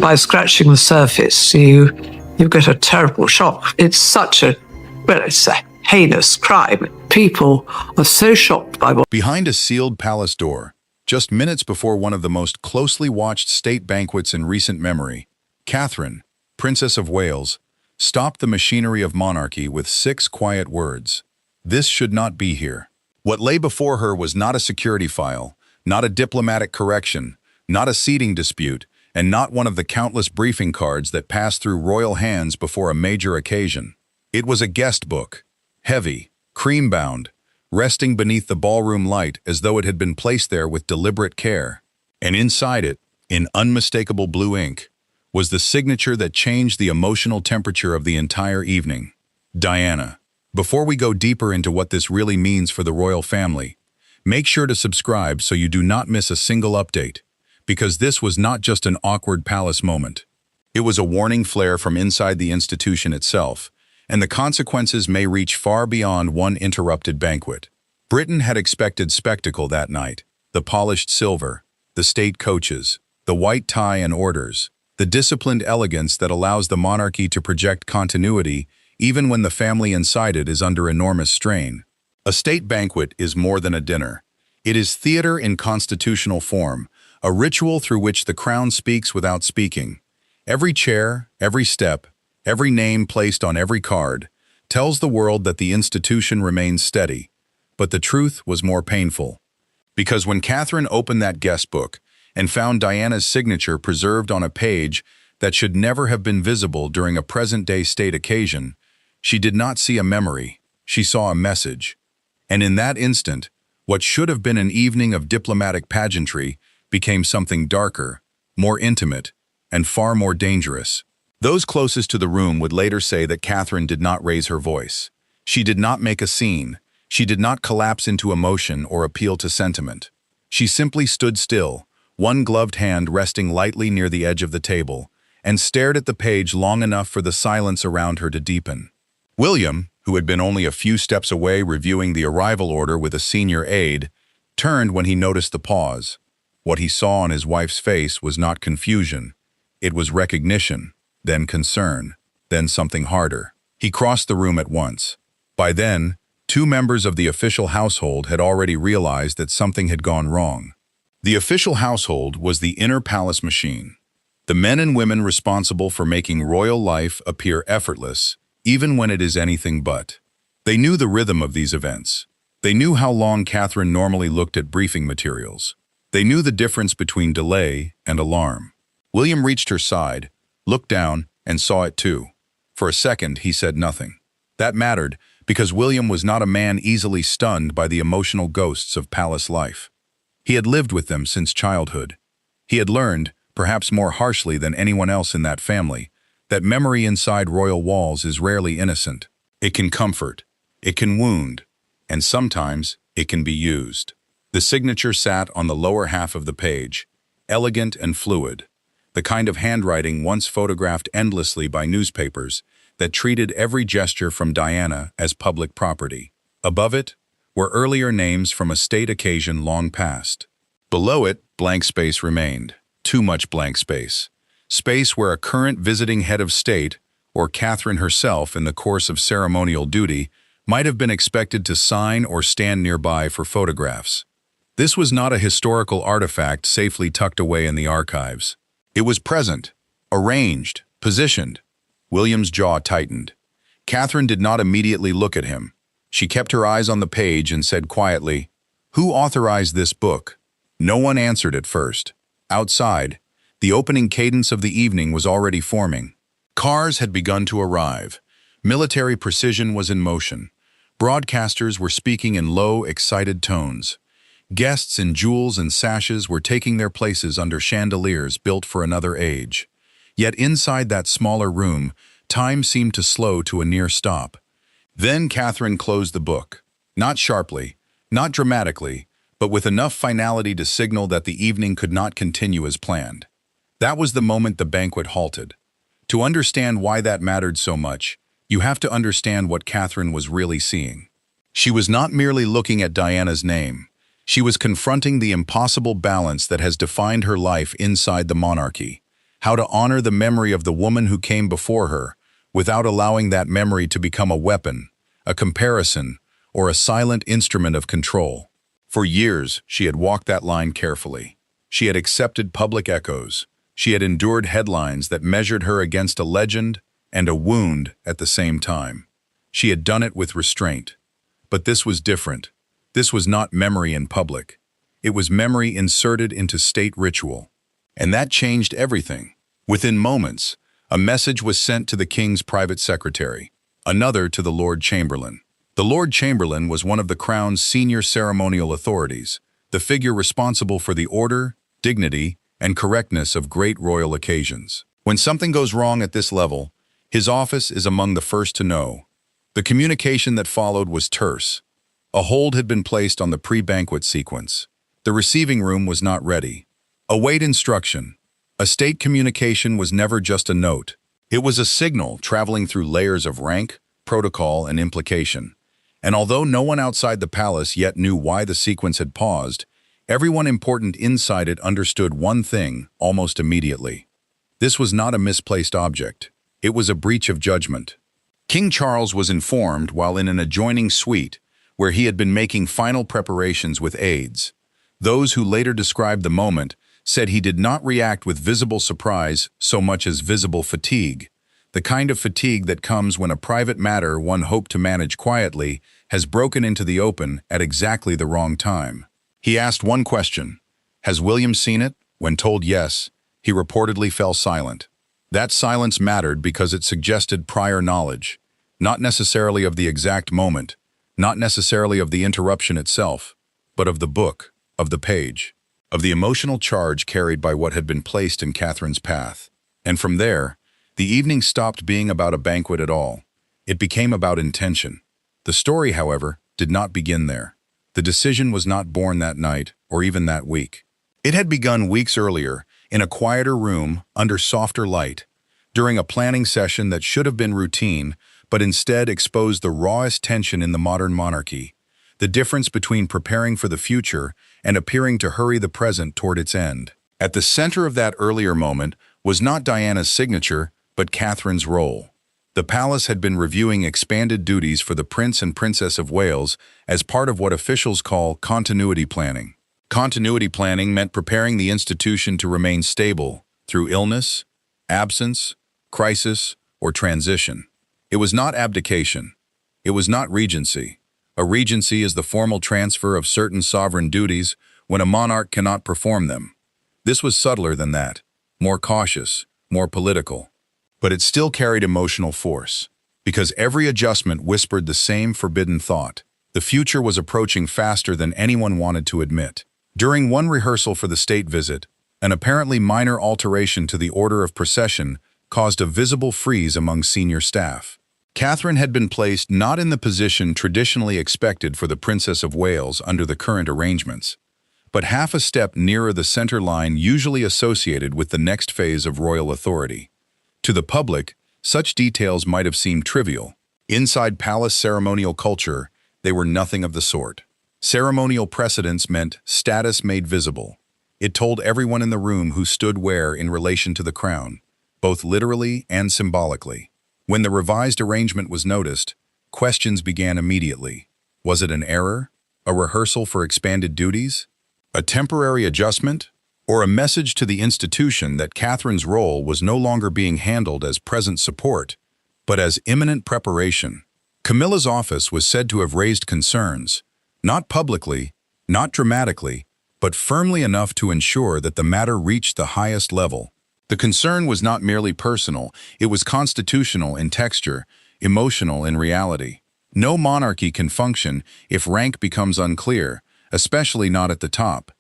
by scratching the surface, you get a terrible shock. It's such it's a heinous crime. People are so shocked by what... Behind a sealed palace door, just minutes before one of the most closely watched state banquets in recent memory, Catherine, Princess of Wales, stopped the machinery of monarchy with 6 quiet words. This should not be here. What lay before her was not a security file, not a diplomatic correction, not a seating dispute, and not one of the countless briefing cards that passed through royal hands before a major occasion. It was a guest book, heavy, cream-bound, resting beneath the ballroom light as though it had been placed there with deliberate care. And inside it, in unmistakable blue ink, was the signature that changed the emotional temperature of the entire evening. Diana. Before we go deeper into what this really means for the royal family, make sure to subscribe so you do not miss a single update, because this was not just an awkward palace moment. It was a warning flare from inside the institution itself, and the consequences may reach far beyond one interrupted banquet. Britain had expected spectacle that night: the polished silver, the state coaches, the white tie and orders, the disciplined elegance that allows the monarchy to project continuity even when the family inside it is under enormous strain. A state banquet is more than a dinner. It is theater in constitutional form, a ritual through which the crown speaks without speaking. Every chair, every step, every name placed on every card tells the world that the institution remains steady. But the truth was more painful. Because when Catherine opened that guest book and found Diana's signature preserved on a page that should never have been visible during a present-day state occasion, she did not see a memory, she saw a message. And in that instant, what should have been an evening of diplomatic pageantry became something darker, more intimate, and far more dangerous. Those closest to the room would later say that Catherine did not raise her voice. She did not make a scene. She did not collapse into emotion or appeal to sentiment. She simply stood still, one gloved hand resting lightly near the edge of the table, and stared at the page long enough for the silence around her to deepen. William, who had been only a few steps away reviewing the arrival order with a senior aide, turned when he noticed the pause. What he saw on his wife's face was not confusion. It was recognition, then concern, then something harder. He crossed the room at once. By then, 2 members of the official household had already realized that something had gone wrong. The official household was the inner palace machine, the men and women responsible for making royal life appear effortless, even when it is anything but. They knew the rhythm of these events. They knew how long Catherine normally looked at briefing materials. They knew the difference between delay and alarm. William reached her side, looked down, and saw it too. For a second, he said nothing. That mattered because William was not a man easily stunned by the emotional ghosts of palace life. He had lived with them since childhood. He had learned, perhaps more harshly than anyone else in that family, that memory inside royal walls is rarely innocent. It can comfort, it can wound, and sometimes it can be used. The signature sat on the lower half of the page, elegant and fluid, the kind of handwriting once photographed endlessly by newspapers that treated every gesture from Diana as public property. Above it were earlier names from a state occasion long past. Below it, blank space remained. Too much blank space. Space where a current visiting head of state, or Catherine herself in the course of ceremonial duty, might have been expected to sign or stand nearby for photographs. This was not a historical artifact safely tucked away in the archives. It was present, arranged, positioned. William's jaw tightened. Catherine did not immediately look at him. She kept her eyes on the page and said quietly, "Who authorized this book?" No one answered at first. Outside, the opening cadence of the evening was already forming. Cars had begun to arrive. Military precision was in motion. Broadcasters were speaking in low, excited tones. Guests in jewels and sashes were taking their places under chandeliers built for another age. Yet inside that smaller room, time seemed to slow to a near stop. Then Catherine closed the book. Not sharply, not dramatically, but with enough finality to signal that the evening could not continue as planned. That was the moment the banquet halted. To understand why that mattered so much, you have to understand what Catherine was really seeing. She was not merely looking at Diana's name. She was confronting the impossible balance that has defined her life inside the monarchy. how to honor the memory of the woman who came before her, without allowing that memory to become a weapon, a comparison, or a silent instrument of control. For years, she had walked that line carefully. She had accepted public echoes. She had endured headlines that measured her against a legend and a wound at the same time. She had done it with restraint. But this was different. This was not memory in public. It was memory inserted into state ritual. And that changed everything. Within moments, a message was sent to the king's private secretary, another to the Lord Chamberlain. The Lord Chamberlain was one of the crown's senior ceremonial authorities, the figure responsible for the order, dignity, and correctness of great royal occasions. When something goes wrong at this level, his office is among the first to know. The communication that followed was terse. A hold had been placed on the pre-banquet sequence. The receiving room was not ready. Await instruction. A state communication was never just a note. It was a signal traveling through layers of rank, protocol, and implication. And although no one outside the palace yet knew why the sequence had paused, everyone important inside it understood one thing almost immediately. This was not a misplaced object. It was a breach of judgment. King Charles was informed while in an adjoining suite, where he had been making final preparations with aides. Those who later described the moment said he did not react with visible surprise so much as visible fatigue, the kind of fatigue that comes when a private matter one hoped to manage quietly has broken into the open at exactly the wrong time. He asked one question: "Has William seen it?" When told yes, he reportedly fell silent. That silence mattered because it suggested prior knowledge, not necessarily of the exact moment, not necessarily of the interruption itself, but of the book, of the page, of the emotional charge carried by what had been placed in Catherine's path. And from there, the evening stopped being about a banquet at all. It became about intention. The story, however, did not begin there. The decision was not born that night, or even that week. It had begun weeks earlier, in a quieter room, under softer light, during a planning session that should have been routine, but instead exposed the rawest tension in the modern monarchy, the difference between preparing for the future and appearing to hurry the present toward its end. At the center of that earlier moment was not Diana's signature, but Catherine's role. The palace had been reviewing expanded duties for the Prince and Princess of Wales as part of what officials call continuity planning. Continuity planning meant preparing the institution to remain stable through illness, absence, crisis, or transition. It was not abdication. It was not regency. A regency is the formal transfer of certain sovereign duties when a monarch cannot perform them. This was subtler than that, more cautious, more political. But it still carried emotional force, because every adjustment whispered the same forbidden thought. The future was approaching faster than anyone wanted to admit. During one rehearsal for the state visit, an apparently minor alteration to the order of procession caused a visible freeze among senior staff. Catherine had been placed not in the position traditionally expected for the Princess of Wales under the current arrangements, but half a step nearer the center line usually associated with the next phase of royal authority. To the public, such details might have seemed trivial. Inside palace ceremonial culture, they were nothing of the sort. Ceremonial precedence meant status made visible. It told everyone in the room who stood where in relation to the crown, both literally and symbolically. When the revised arrangement was noticed, questions began immediately. Was it an error? A rehearsal for expanded duties? A temporary adjustment? Or a message to the institution that Catherine's role was no longer being handled as present support, but as imminent preparation? Camilla's office was said to have raised concerns, not publicly, not dramatically, but firmly enough to ensure that the matter reached the highest level. The concern was not merely personal, it was constitutional in texture, emotional in reality. No monarchy can function if rank becomes unclear, especially not at the top.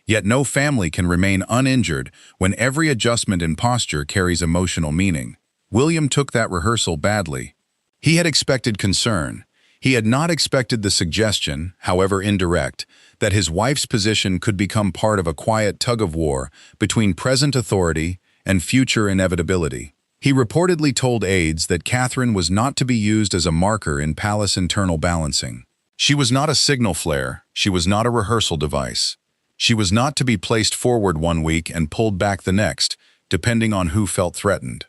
Yet no family can remain uninjured when every adjustment in posture carries emotional meaning. William took that rehearsal badly. He had expected concern. He had not expected the suggestion, however indirect, that his wife's position could become part of a quiet tug-of-war between present authority and future inevitability. He reportedly told aides that Catherine was not to be used as a marker in palace internal balancing. She was not a signal flare, she was not a rehearsal device. She was not to be placed forward one week and pulled back the next, depending on who felt threatened.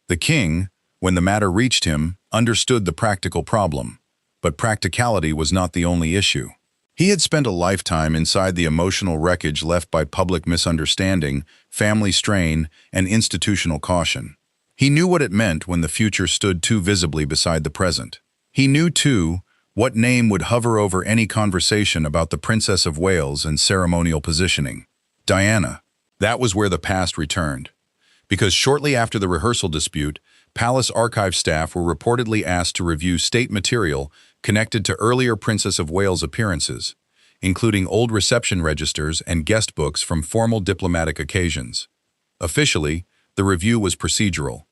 The king, when the matter reached him, understood the practical problem, but practicality was not the only issue. He had spent a lifetime inside the emotional wreckage left by public misunderstanding, family strain, and institutional caution. He knew what it meant when the future stood too visibly beside the present. He knew, too, what name would hover over any conversation about the Princess of Wales and ceremonial positioning. Diana. That was where the past returned. Because shortly after the rehearsal dispute, Palace archive staff were reportedly asked to review state material connected to earlier Princess of Wales appearances, including old reception registers and guest books from formal diplomatic occasions. Officially, the review was procedural.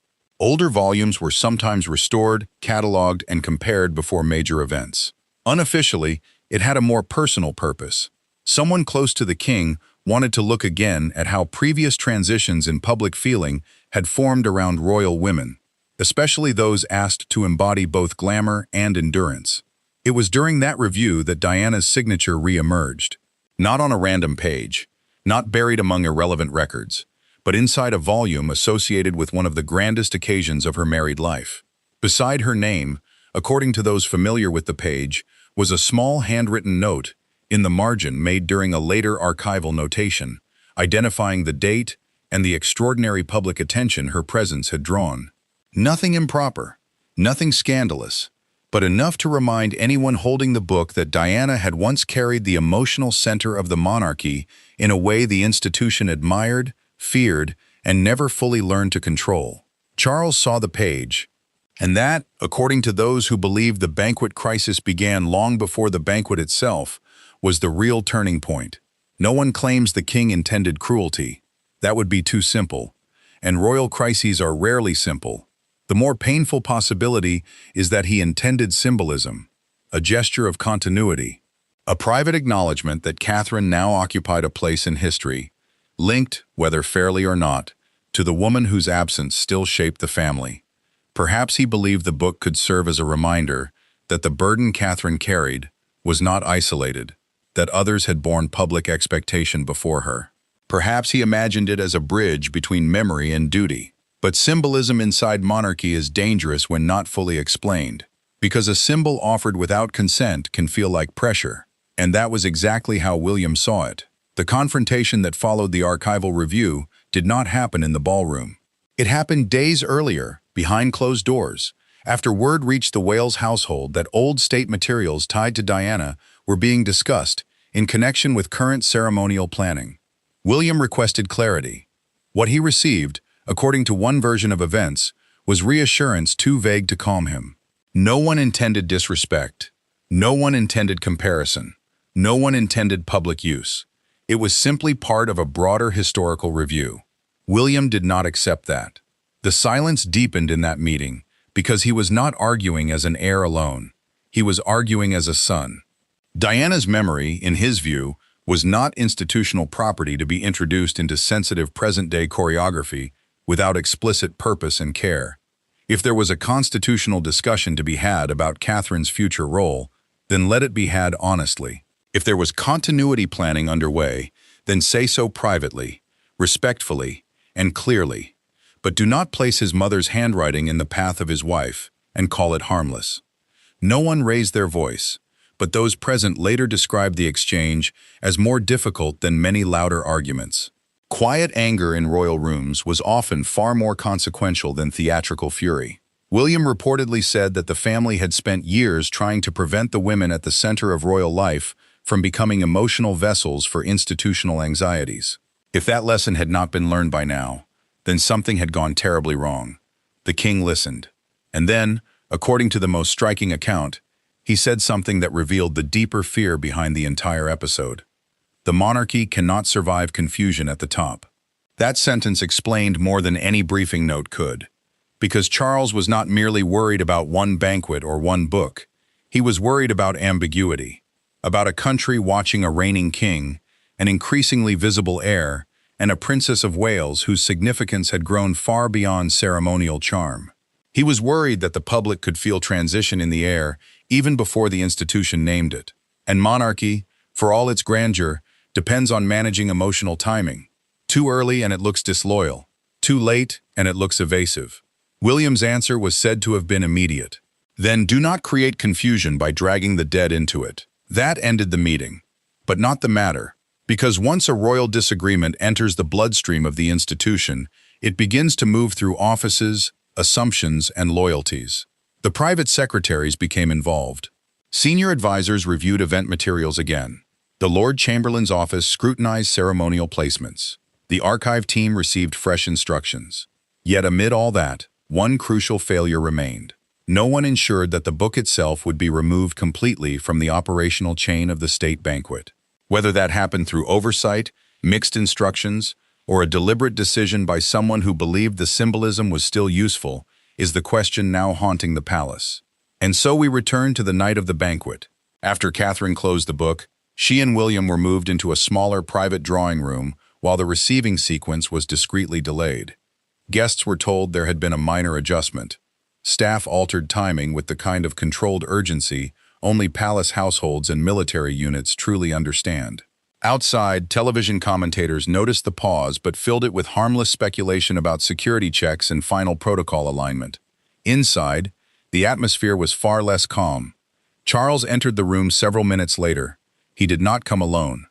Older volumes were sometimes restored, catalogued, and compared before major events. Unofficially, it had a more personal purpose. Someone close to the king wanted to look again at how previous transitions in public feeling had formed around royal women, especially those asked to embody both glamour and endurance. It was during that review that Diana's signature re-emerged, not on a random page, not buried among irrelevant records, but inside a volume associated with one of the grandest occasions of her married life. Beside her name, according to those familiar with the page, was a small handwritten note in the margin made during a later archival notation, identifying the date and the extraordinary public attention her presence had drawn. Nothing improper, nothing scandalous, but enough to remind anyone holding the book that Diana had once carried the emotional center of the monarchy in a way the institution admired, feared, and never fully learned to control. Charles saw the page, and that, according to those who believed the banquet crisis began long before the banquet itself, was the real turning point. No one claims the king intended cruelty. That would be too simple, and royal crises are rarely simple. The more painful possibility is that he intended symbolism, a gesture of continuity, a private acknowledgement that Catherine now occupied a place in history, linked, whether fairly or not, to the woman whose absence still shaped the family. Perhaps he believed the book could serve as a reminder that the burden Catherine carried was not isolated, that others had borne public expectation before her. Perhaps he imagined it as a bridge between memory and duty. But symbolism inside monarchy is dangerous when not fully explained, because a symbol offered without consent can feel like pressure. And that was exactly how William saw it. The confrontation that followed the archival review did not happen in the ballroom. It happened days earlier, behind closed doors, after word reached the Wales household that old state materials tied to Diana were being discussed in connection with current ceremonial planning. William requested clarity. What he received, according to one version of events, was reassurance too vague to calm him. No one intended disrespect. No one intended comparison. No one intended public use. It was simply part of a broader historical review. William did not accept that. The silence deepened in that meeting because he was not arguing as an heir alone. He was arguing as a son. Diana's memory, in his view, was not institutional property to be introduced into sensitive present-day choreography without explicit purpose and care. If there was a constitutional discussion to be had about Catherine's future role, then let it be had honestly. If there was continuity planning underway, then say so privately, respectfully, and clearly. But do not place his mother's handwriting in the path of his wife and call it harmless. No one raised their voice, but those present later described the exchange as more difficult than many louder arguments. Quiet anger in royal rooms was often far more consequential than theatrical fury. William reportedly said that the family had spent years trying to prevent the women at the center of royal life from becoming emotional vessels for institutional anxieties. If that lesson had not been learned by now, then something had gone terribly wrong. The king listened. And then, according to the most striking account, he said something that revealed the deeper fear behind the entire episode. The monarchy cannot survive confusion at the top. That sentence explained more than any briefing note could, because Charles was not merely worried about one banquet or one book. He was worried about ambiguity, about a country watching a reigning king, an increasingly visible heir, and a Princess of Wales whose significance had grown far beyond ceremonial charm. He was worried that the public could feel transition in the air even before the institution named it. And monarchy, for all its grandeur, depends on managing emotional timing. Too early and it looks disloyal. Too late, and it looks evasive. William's answer was said to have been immediate. Then do not create confusion by dragging the dead into it. That ended the meeting. But not the matter, because once a royal disagreement enters the bloodstream of the institution, it begins to move through offices, assumptions, and loyalties. The private secretaries became involved. Senior advisors reviewed event materials again. The Lord Chamberlain's office scrutinized ceremonial placements. The archive team received fresh instructions. Yet amid all that, one crucial failure remained. No one ensured that the book itself would be removed completely from the operational chain of the State Banquet. Whether that happened through oversight, mixed instructions, or a deliberate decision by someone who believed the symbolism was still useful, is the question now haunting the palace. And so we return to the night of the banquet. After Catherine closed the book, she and William were moved into a smaller private drawing room while the receiving sequence was discreetly delayed. Guests were told there had been a minor adjustment. Staff altered timing with the kind of controlled urgency only palace households and military units truly understand. Outside, television commentators noticed the pause but filled it with harmless speculation about security checks and final protocol alignment. Inside, the atmosphere was far less calm. Charles entered the room several minutes later. He did not come alone.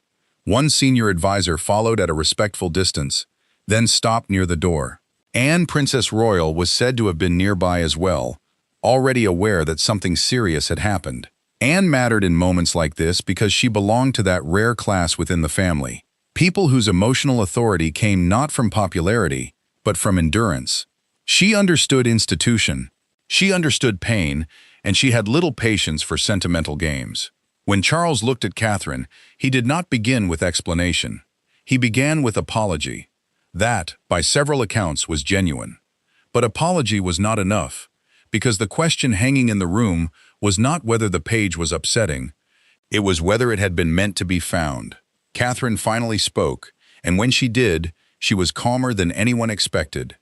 One senior advisor followed at a respectful distance, then stopped near the door. Anne, Princess Royal, was said to have been nearby as well, already aware that something serious had happened. Anne mattered in moments like this because she belonged to that rare class within the family. People whose emotional authority came not from popularity, but from endurance. She understood institution, she understood pain, and she had little patience for sentimental games. When Charles looked at Catherine, he did not begin with explanation. He began with apology. That, by several accounts, was genuine. But apology was not enough, because the question hanging in the room was not whether the page was upsetting, it was whether it had been meant to be found. Catherine finally spoke, and when she did, she was calmer than anyone expected.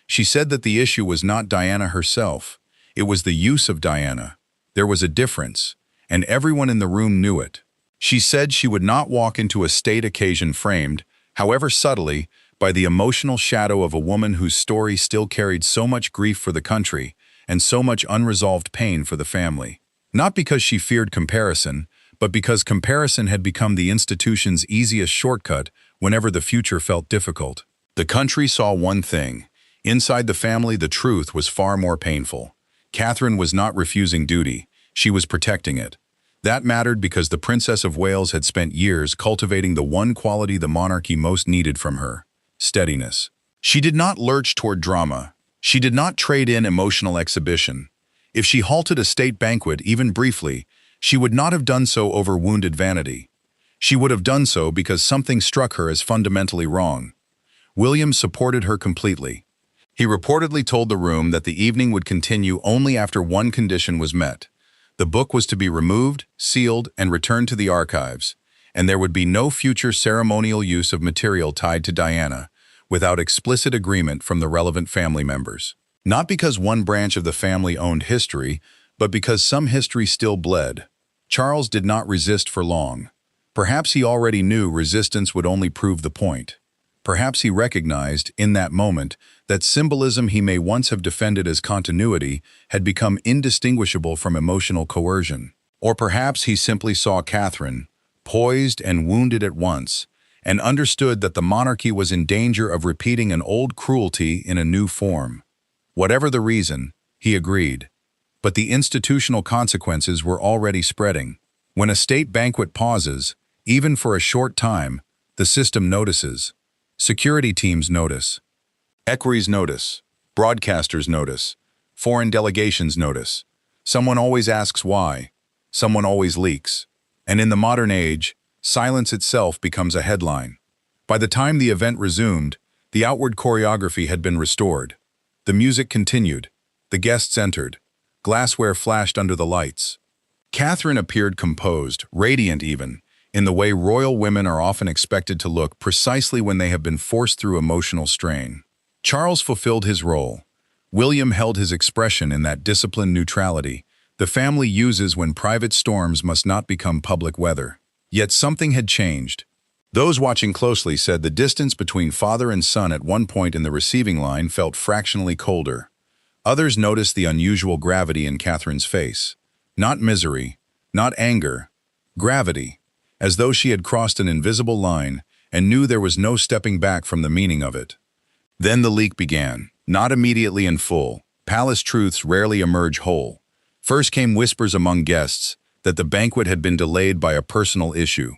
She said that the issue was not Diana herself, it was the use of Diana. There was a difference, and everyone in the room knew it. She said she would not walk into a state occasion framed, however subtly, by the emotional shadow of a woman whose story still carried so much grief for the country and so much unresolved pain for the family. Not because she feared comparison, but because comparison had become the institution's easiest shortcut whenever the future felt difficult. The country saw one thing. Inside the family, the truth was far more painful. Catherine was not refusing duty, she was protecting it. That mattered because the Princess of Wales had spent years cultivating the one quality the monarchy most needed from her: steadiness. She did not lurch toward drama. She did not trade in emotional exhibition. If she halted a state banquet, even briefly, she would not have done so over wounded vanity. She would have done so because something struck her as fundamentally wrong. William supported her completely. He reportedly told the room that the evening would continue only after one condition was met. The book was to be removed, sealed, and returned to the archives, and there would be no future ceremonial use of material tied to Diana without explicit agreement from the relevant family members. Not because one branch of the family owned history, but because some history still bled. Charles did not resist for long. Perhaps he already knew resistance would only prove the point. Perhaps he recognized, in that moment, that symbolism he may once have defended as continuity had become indistinguishable from emotional coercion. Or perhaps he simply saw Catherine, poised and wounded at once, and understood that the monarchy was in danger of repeating an old cruelty in a new form. Whatever the reason, he agreed. But the institutional consequences were already spreading. When a state banquet pauses, even for a short time, the system notices. Security teams notice. Equerries notice. Broadcasters notice. Foreign delegations notice. Someone always asks why. Someone always leaks. And in the modern age, silence itself becomes a headline. By the time the event resumed, the outward choreography had been restored. The music continued. The guests entered. Glassware flashed under the lights. Catherine appeared composed, radiant even, in the way royal women are often expected to look precisely when they have been forced through emotional strain. Charles fulfilled his role. William held his expression in that disciplined neutrality the family uses when private storms must not become public weather. Yet something had changed. Those watching closely said the distance between father and son at one point in the receiving line felt fractionally colder. Others noticed the unusual gravity in Catherine's face. Not misery, not anger, gravity, as though she had crossed an invisible line and knew there was no stepping back from the meaning of it. Then the leak began, not immediately in full. Palace truths rarely emerge whole. First came whispers among guests that the banquet had been delayed by a personal issue.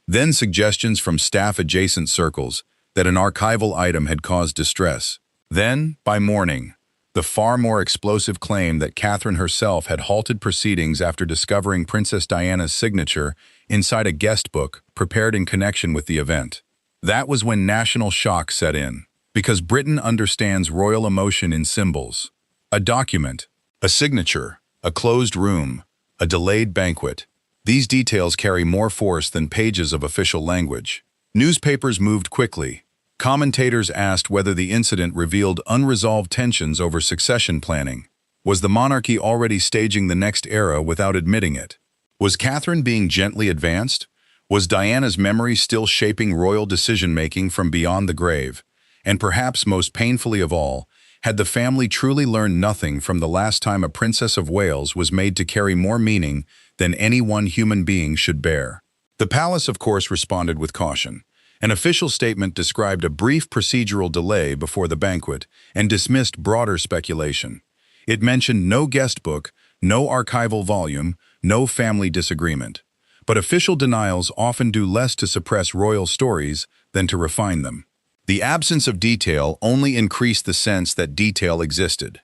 Then suggestions from staff-adjacent circles that an archival item had caused distress. Then, by morning, the far more explosive claim that Catherine herself had halted proceedings after discovering Princess Diana's signature inside a guest book prepared in connection with the event. That was when national shock set in, because Britain understands royal emotion in symbols. A document, a signature, a closed room, a delayed banquet. These details carry more force than pages of official language. Newspapers moved quickly. Commentators asked whether the incident revealed unresolved tensions over succession planning. Was the monarchy already staging the next era without admitting it? Was Catherine being gently advanced? Was Diana's memory still shaping royal decision-making from beyond the grave? And perhaps most painfully of all, had the family truly learned nothing from the last time a Princess of Wales was made to carry more meaning than any one human being should bear? The palace, of course, responded with caution. An official statement described a brief procedural delay before the banquet and dismissed broader speculation. It mentioned no guest book, no archival volume, no family disagreement. But official denials often do less to suppress royal stories than to refine them. The absence of detail only increased the sense that detail existed.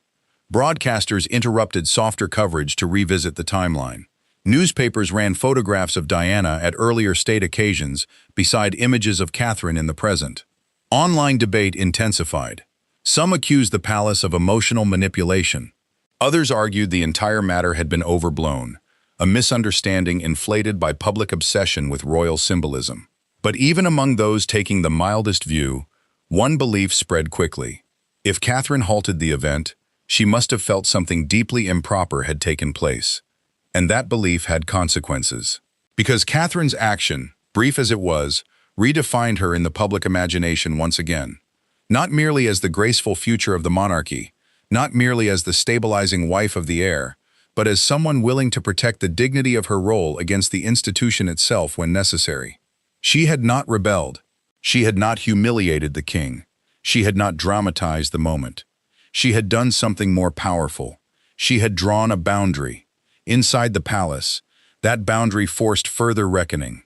Broadcasters interrupted softer coverage to revisit the timeline. Newspapers ran photographs of Diana at earlier state occasions beside images of Catherine in the present. Online debate intensified. Some accused the palace of emotional manipulation. Others argued the entire matter had been overblown, a misunderstanding inflated by public obsession with royal symbolism. But even among those taking the mildest view, one belief spread quickly. If Catherine halted the event, she must have felt something deeply improper had taken place. And that belief had consequences. Because Catherine's action, brief as it was, redefined her in the public imagination once again. Not merely as the graceful future of the monarchy, not merely as the stabilizing wife of the heir, but as someone willing to protect the dignity of her role against the institution itself when necessary. She had not rebelled. She had not humiliated the king. She had not dramatized the moment. She had done something more powerful. She had drawn a boundary. Inside the palace, that boundary forced further reckoning.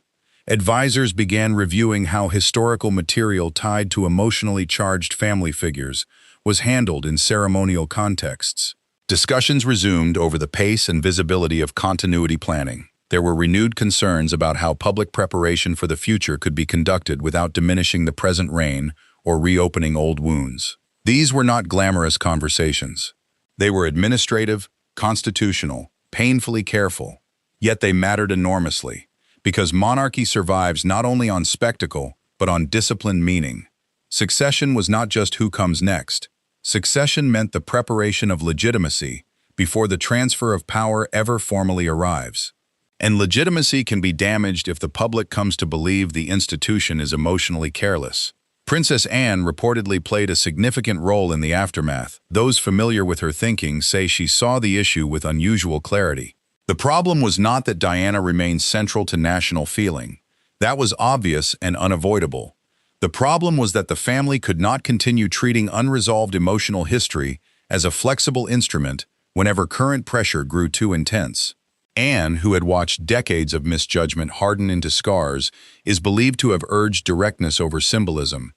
Advisors began reviewing how historical material tied to emotionally charged family figures was handled in ceremonial contexts. Discussions resumed over the pace and visibility of continuity planning. There were renewed concerns about how public preparation for the future could be conducted without diminishing the present reign or reopening old wounds. These were not glamorous conversations. They were administrative, constitutional, painfully careful. Yet they mattered enormously, because monarchy survives not only on spectacle, but on disciplined meaning. Succession was not just who comes next. Succession meant the preparation of legitimacy before the transfer of power ever formally arrives. And legitimacy can be damaged if the public comes to believe the institution is emotionally careless. Princess Anne reportedly played a significant role in the aftermath. Those familiar with her thinking say she saw the issue with unusual clarity. The problem was not that Diana remained central to national feeling. That was obvious and unavoidable. The problem was that the family could not continue treating unresolved emotional history as a flexible instrument whenever current pressure grew too intense. Anne, who had watched decades of misjudgment harden into scars, is believed to have urged directness over symbolism,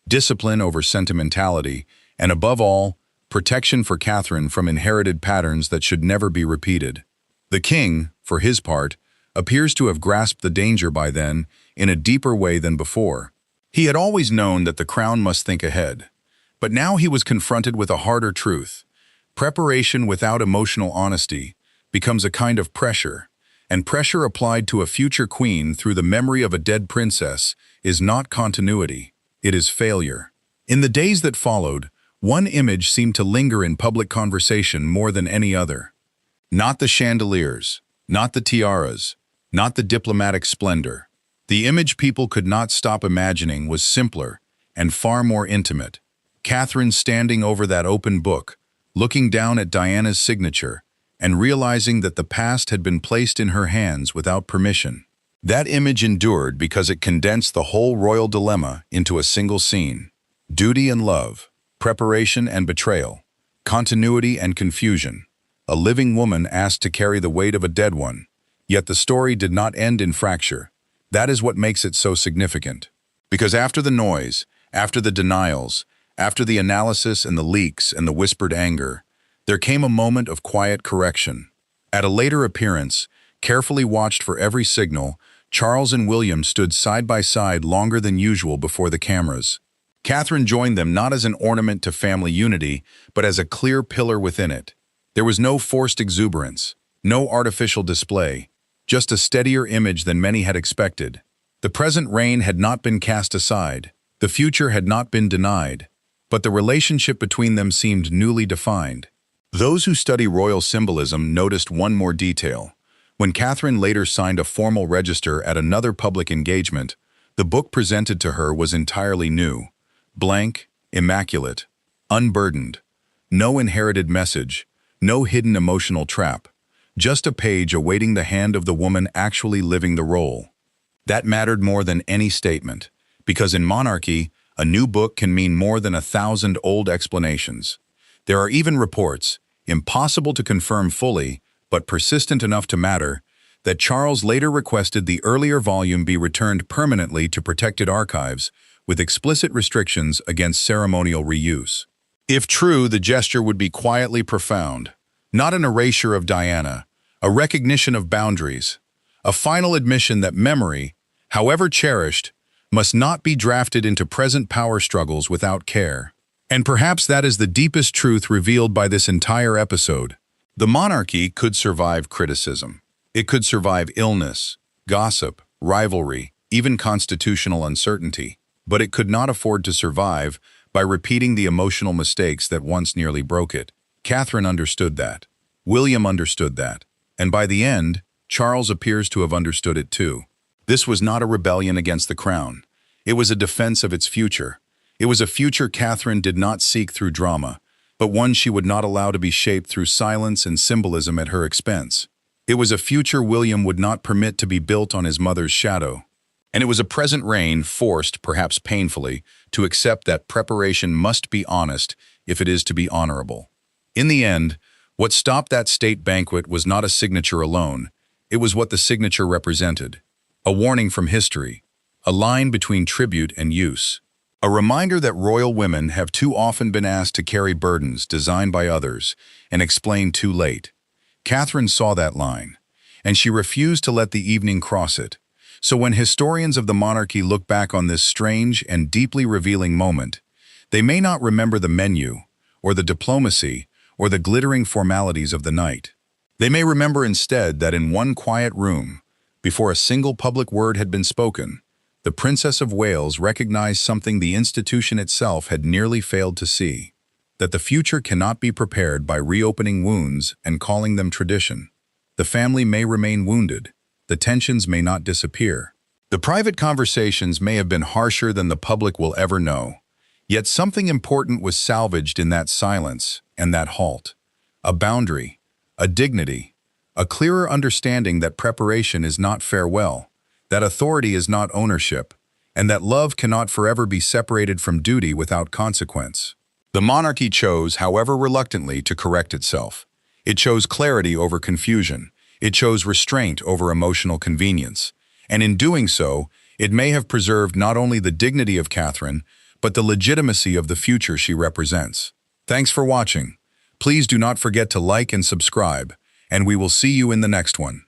discipline over sentimentality, and above all, protection for Catherine from inherited patterns that should never be repeated. The king, for his part, appears to have grasped the danger by then in a deeper way than before. He had always known that the crown must think ahead, but now he was confronted with a harder truth. Preparation without emotional honesty becomes a kind of pressure, and pressure applied to a future queen through the memory of a dead princess is not continuity. It is failure. In the days that followed, one image seemed to linger in public conversation more than any other. Not the chandeliers, not the tiaras, not the diplomatic splendor. The image people could not stop imagining was simpler and far more intimate. Catherine standing over that open book, looking down at Diana's signature, and realizing that the past had been placed in her hands without permission. That image endured because it condensed the whole royal dilemma into a single scene. Duty and love, preparation and betrayal, continuity and confusion. A living woman asked to carry the weight of a dead one, yet the story did not end in fracture. That is what makes it so significant. Because after the noise, after the denials, after the analysis and the leaks and the whispered anger, there came a moment of quiet correction. At a later appearance, carefully watched for every signal, Charles and William stood side by side longer than usual before the cameras. Catherine joined them not as an ornament to family unity, but as a clear pillar within it. There was no forced exuberance, no artificial display, just a steadier image than many had expected. The present reign had not been cast aside, the future had not been denied, but the relationship between them seemed newly defined. Those who study royal symbolism noticed one more detail. When Catherine later signed a formal register at another public engagement, the book presented to her was entirely new. Blank, immaculate, unburdened. No inherited message, no hidden emotional trap. Just a page awaiting the hand of the woman actually living the role. That mattered more than any statement, because in monarchy, a new book can mean more than 1,000 old explanations. There are even reports, impossible to confirm fully, but persistent enough to matter, that Charles later requested the earlier volume be returned permanently to protected archives, with explicit restrictions against ceremonial reuse. If true, the gesture would be quietly profound, not an erasure of Diana, a recognition of boundaries, a final admission that memory, however cherished, must not be drafted into present power struggles without care. And perhaps that is the deepest truth revealed by this entire episode. The monarchy could survive criticism. It could survive illness, gossip, rivalry, even constitutional uncertainty. But it could not afford to survive by repeating the emotional mistakes that once nearly broke it. Catherine understood that. William understood that. And by the end, Charles appears to have understood it too. This was not a rebellion against the crown. It was a defense of its future. It was a future Catherine did not seek through drama, but one she would not allow to be shaped through silence and symbolism at her expense. It was a future William would not permit to be built on his mother's shadow. And it was a present reign forced, perhaps painfully, to accept that preparation must be honest if it is to be honorable. In the end, what stopped that state banquet was not a signature alone. It was what the signature represented. A warning from history, a line between tribute and use. A reminder that royal women have too often been asked to carry burdens designed by others and explained too late. Catherine saw that line, and she refused to let the evening cross it. So when historians of the monarchy look back on this strange and deeply revealing moment, they may not remember the menu, or the diplomacy, or the glittering formalities of the night. They may remember instead that in one quiet room, before a single public word had been spoken, the Princess of Wales recognized something the institution itself had nearly failed to see, that the future cannot be prepared by reopening wounds and calling them tradition. The family may remain wounded, the tensions may not disappear. The private conversations may have been harsher than the public will ever know, yet something important was salvaged in that silence and that halt. A boundary, a dignity, a clearer understanding that preparation is not farewell, that authority is not ownership, and that love cannot forever be separated from duty without consequence. The monarchy chose, however reluctantly, to correct itself. It chose clarity over confusion. It chose restraint over emotional convenience. And in doing so, it may have preserved not only the dignity of Catherine, but the legitimacy of the future she represents. Thanks for watching. Please do not forget to like and subscribe, and we will see you in the next one.